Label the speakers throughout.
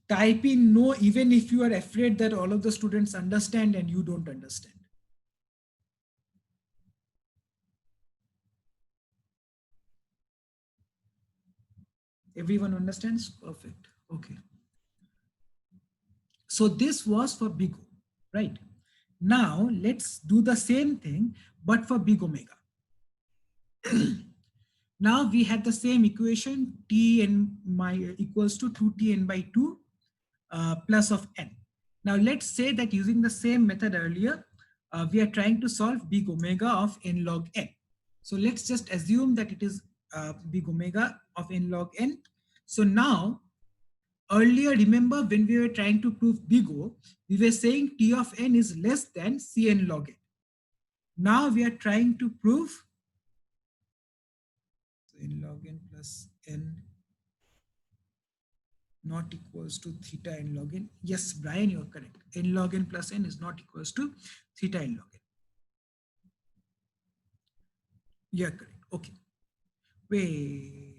Speaker 1: type in no, even if you are afraid that all of the students understand and you don't understand. Everyone understands? Perfect. Okay. So this was for big O, right? Now let's do the same thing, but for big omega. Now we had the same equation, Tn equals to 2Tn by 2 plus of n. Now let's say that using the same method earlier, we are trying to solve big omega of n log n. So let's just assume that it is big omega of n log n. So now, earlier, remember when we were trying to prove big O, we were saying T of n is less than Cn log n. Now we are trying to prove n log n plus n not equals to theta n log n. Yes, Brian, you're correct. N log n plus n is not equals to theta n log n. You're correct. Okay. Wait.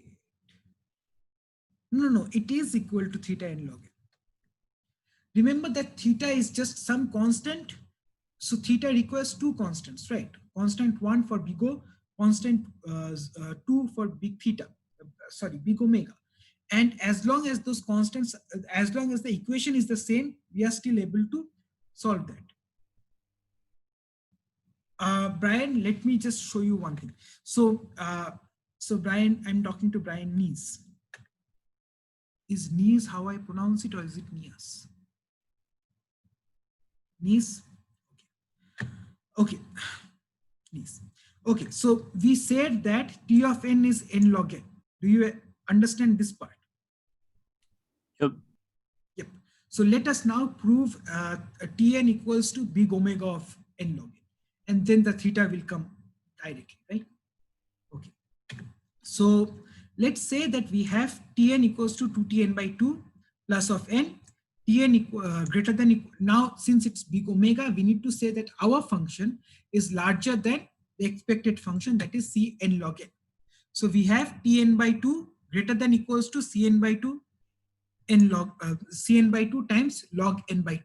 Speaker 1: No, it is equal to theta n log n. Remember that theta is just some constant. So theta requires two constants, right? Constant 1 for big O, constant 2 for big theta, big omega. And as long as those constants, as long as the equation is the same, we are still able to solve that. Brian, let me just show you one thing. So Brian, I'm talking to Brian Nees. Is Nees how I pronounce it, or is it Nias? Nees? Okay. Please. Okay, so we said that T of n is n log n. Do you understand this part?
Speaker 2: Yep.
Speaker 1: Yep. So let us now prove Tn equals to big omega of n log n. And then the theta will come directly, right? Okay. So let's say that we have Tn equals to 2Tn by 2 plus of n. Tn greater than, now since it's big omega, we need to say that our function is larger than the expected function, that is Cn log n. So we have Tn by 2 greater than equals to Cn by 2 n log Cn by 2 times log n by 2,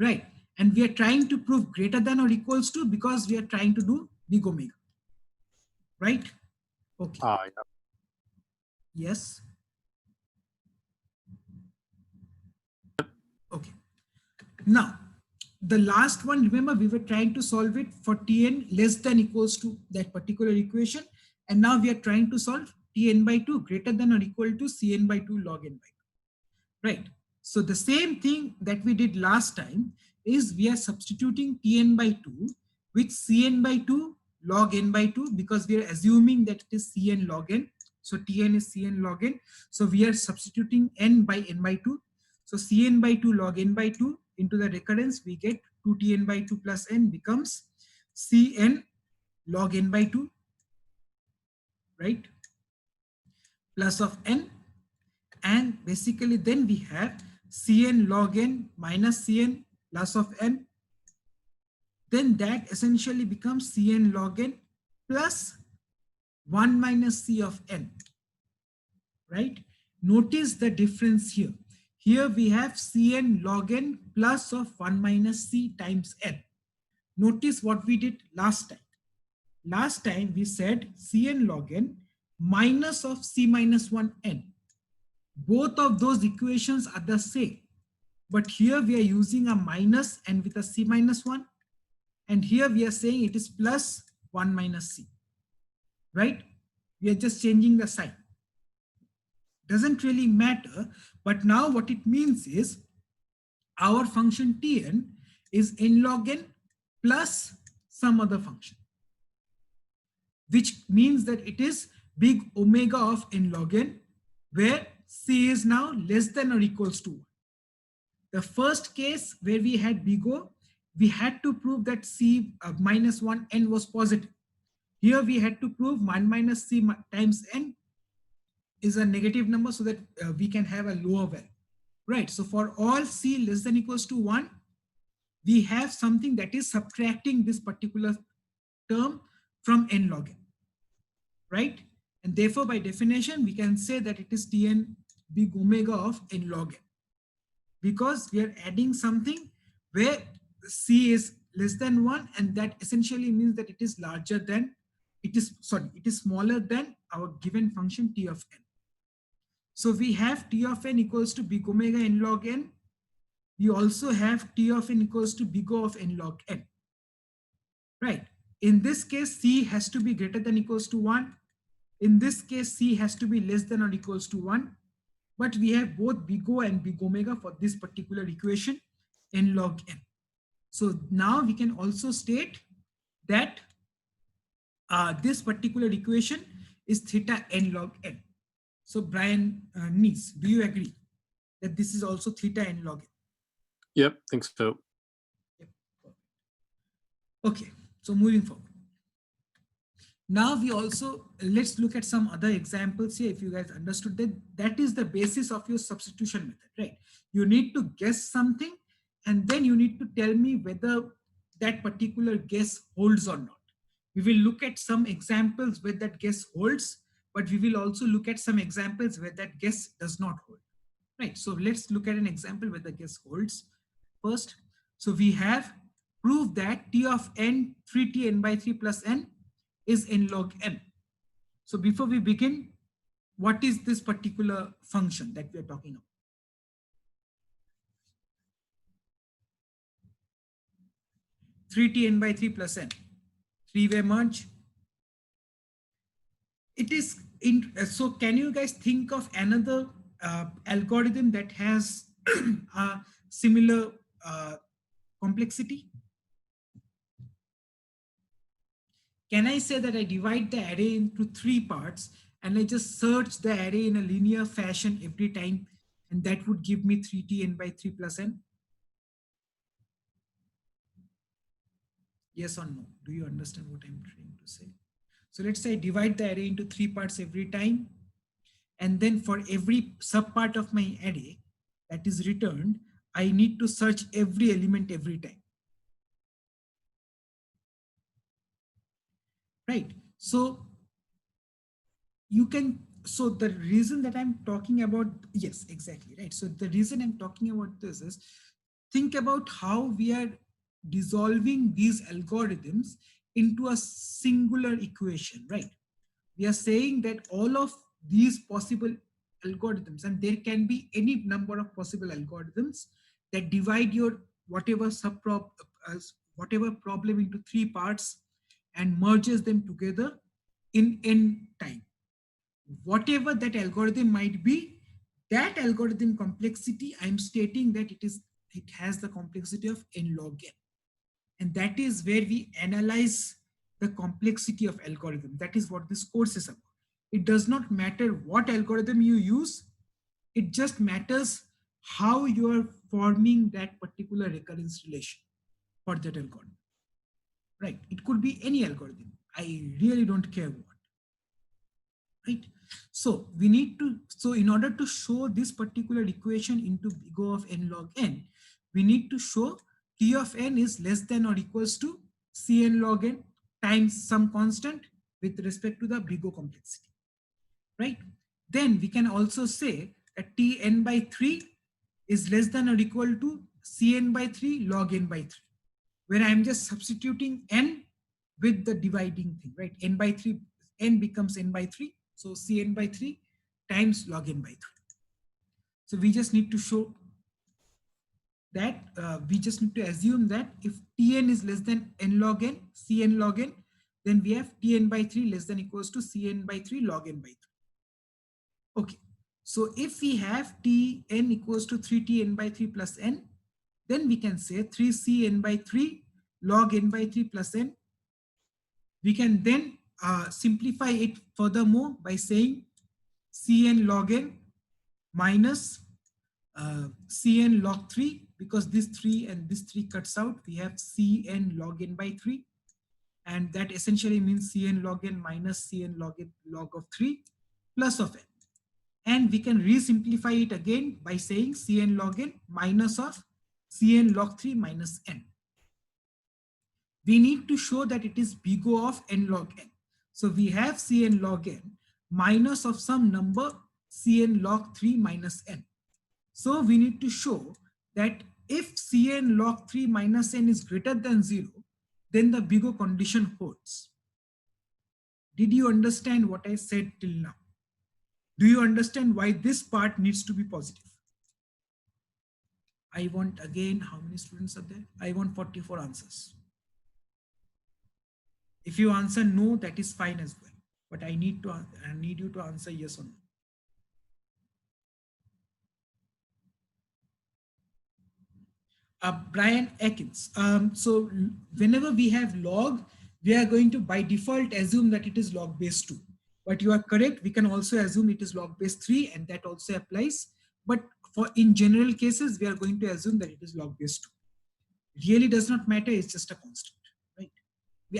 Speaker 1: right? And we are trying to prove greater than or equals to because we are trying to do big omega, right? Okay.
Speaker 2: Yeah.
Speaker 1: Yes. Okay. Now, the last one, remember we were trying to solve it for Tn less than equals to that particular equation. And now we are trying to solve Tn by 2 greater than or equal to Cn by 2 log n by 2, right? So the same thing that we did last time is we are substituting Tn by 2 with Cn by 2 log n by 2 because we are assuming that it is Cn log n. So Tn is Cn log n. So we are substituting n by n by 2. So Cn by 2 log n by 2 into the recurrence, we get 2Tn by 2 plus n becomes Cn log n by 2, right? Plus of n. And basically then we have Cn log n minus Cn plus of n. Then that essentially becomes Cn log n plus 1 minus C of n, right? Notice the difference here. Here we have Cn log n plus of 1 minus C times n. Notice what we did last time. Last time we said Cn log n minus of C minus 1 n. Both of those equations are the same. But here we are using a minus and with a C minus 1. And here we are saying it is plus 1 minus C, right? We are just changing the sign. Doesn't really matter, but now what it means is our function Tn is n log n plus some other function, which means that it is big omega of n log n, where C is now less than or equals to 1. The first case where we had big O, we had to prove that C minus 1 n was positive. Here we had to prove 1 minus C times n is a negative number so that we can have a lower value, right? So for all C less than equals to 1, we have something that is subtracting this particular term from n log n, right? And therefore by definition, we can say that it is Tn big omega of n log n. because we are adding something where c is less than 1, and that essentially means that it is larger than, it is smaller than our given function t of n. So we have t of n equals to big omega n log n. We also have t of n equals to big O of n log n. Right. In this case, c has to be greater than equals to 1. In this case, c has to be less than or equals to 1. But we have both big O and big omega for this particular equation, n log n. So now we can also state that this particular equation is theta n log n. So Brian Nees, do you agree that this is also theta n log n?
Speaker 2: Yep, think so.
Speaker 1: Yep. Okay, so moving forward. Now we also, let's look at some other examples here. If you guys understood that, that is the basis of your substitution method, right? You need to guess something and then you need to tell me whether that particular guess holds or not. We will look at some examples where that guess holds, but we will also look at some examples where that guess does not hold, right? So let's look at an example where the guess holds first. So we have proved that t of n 3t n by 3 plus n is n log n. So before we begin, what is this particular function that we are talking about? Three t n by 3 plus n, three-way merge. It is in, so can you guys think of another algorithm that has a similar complexity? Can I say that I divide the array into 3 parts and I just search the array in a linear fashion every time, and that would give me 3t n by 3 plus n? Yes or no? Do you understand what I'm trying to say? So let's say I divide the array into 3 parts every time, and then for every subpart of my array that is returned, I need to search every element every time. Right. So you can, so the reason that I'm talking about, yes, exactly, right. So the reason I'm talking about this is, think about how we are dissolving these algorithms into a singular equation, right? We are saying that all of these possible algorithms, and there can be any number of possible algorithms that divide your whatever whatever problem into 3 parts and merges them together in n time. Whatever that algorithm might be, that algorithm complexity, I'm stating that it has the complexity of n log n. And that is where we analyze the complexity of algorithm. That is what this course is about. It does not matter what algorithm you use. It just matters how you are forming that particular recurrence relation for that algorithm. Right? It could be any algorithm. I really don't care what. Right? So we need to, so in order to show this particular equation into big O of n log n, we need to show t of n is less than or equals to cn log n times some constant with respect to the big O complexity. Right? Then we can also say that tn by 3 is less than or equal to cn by 3 log n by 3, where I'm just substituting n with the dividing thing, right? N by 3, n becomes n by 3. So cn by 3 times log n by 3. So we just need to show that, we just need to assume that if tn is less than n log n, cn log n, then we have tn by 3 less than equals to cn by 3 log n by 3. Okay, so if we have tn equals to 3tn by 3 plus n, then we can say 3cn by 3 log n by 3 plus n. We can then simplify it furthermore by saying cn log n minus cn log 3, because this 3 and this 3 cuts out. We have cn log n by 3, and that essentially means cn log n minus cn log n log of 3 plus of n. And we can re-simplify it again by saying cn log n minus of cn log 3 minus n. We need to show that it is big O of n log n. So we have cn log n minus of some number cn log 3 minus n. So we need to show that if Cn log 3 minus n is greater than 0, then the Bigot condition holds. Did you understand what I said till now? Do you understand why this part needs to be positive? I want again, how many students are there? I want 44 answers. If you answer no, that is fine as well. But I need you to answer yes or no. Brian Atkins. So whenever we have log, we are going to by default assume that it is log base 2. But you are correct. We can also assume it is log base 3, and that also applies. But for in general cases, we are going to assume that it is log base 2. Really does not matter. It's just a constant, right?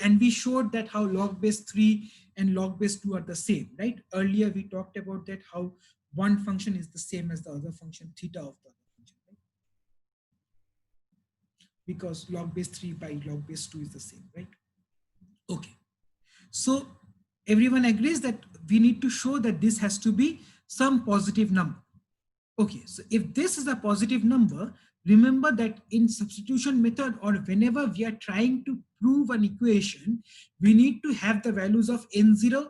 Speaker 1: And we showed that how log base 3 and log base 2 are the same, right? Earlier we talked about that how one function is the same as the other function, theta of the other function, right? Because log base 3 by log base 2 is the same, right? Okay. So everyone agrees that we need to show that this has to be some positive number. Okay, so if this is a positive number, remember that in substitution method or whenever we are trying to prove an equation, we need to have the values of n0,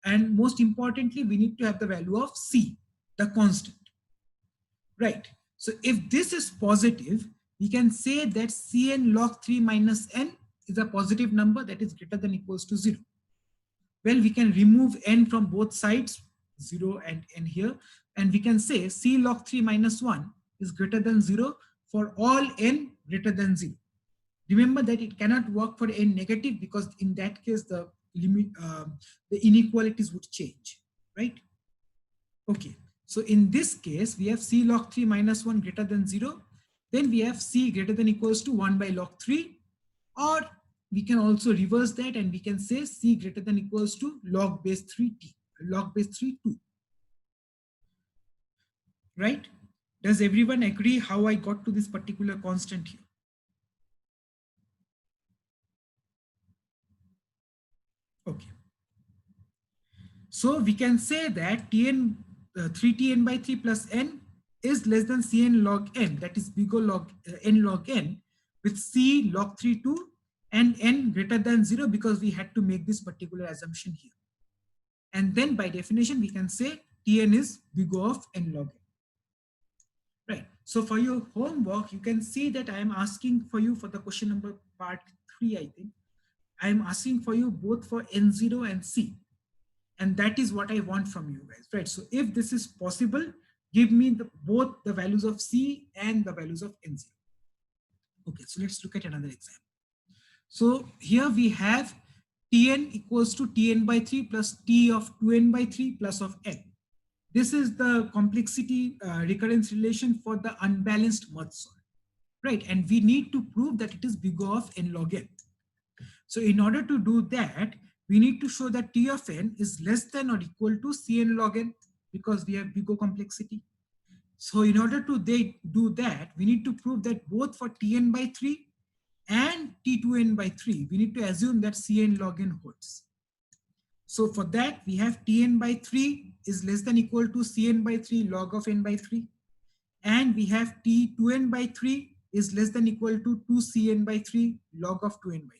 Speaker 1: and most importantly, we need to have the value of c, the constant, right? So if this is positive, we can say that Cn log 3 minus n is a positive number that is greater than equals to 0. Well, we can remove n from both sides, 0 and n here, and we can say C log 3 minus 1 is greater than 0 for all n greater than 0. Remember that it cannot work for n negative, because in that case the limit, the inequalities would change, right? Okay, so in this case we have C log 3 minus 1 greater than 0, then we have C greater than equals to 1 by log 3, or we can also reverse that and we can say C greater than equals to log base 3t, log base 3 2. Right? Does everyone agree how I got to this particular constant here? Okay. So we can say that Tn 3Tn by 3 plus n is less than Cn log n, that is Bigot log n log n, with C log 3 2 and n greater than 0, because we had to make this particular assumption here. And then by definition, we can say Tn is Bigot of n log n. Right. So for your homework, you can see that I am asking for you for the question number part 3, I think. I am asking for you both for N0 and C. And that is what I want from you guys, right? So if this is possible, give me both the values of C and the values of N0. Okay, so let's look at another example. So here we have Tn equals to Tn by 3 plus T of 2n by 3 plus of n. This is the complexity recurrence relation for the unbalanced merge sort, right? And we need to prove that it is Bigot of n log n. So in order to do that, we need to show that T of n is less than or equal to Cn log n, because we have Bigot complexity. So in order to do that, we need to prove that both for Tn by 3 and T2n by 3, we need to assume that Cn log n holds. So for that, we have Tn by 3 is less than equal to Cn by 3 log of n by 3. And we have T2n by 3 is less than equal to 2Cn by 3 log of 2n by 3.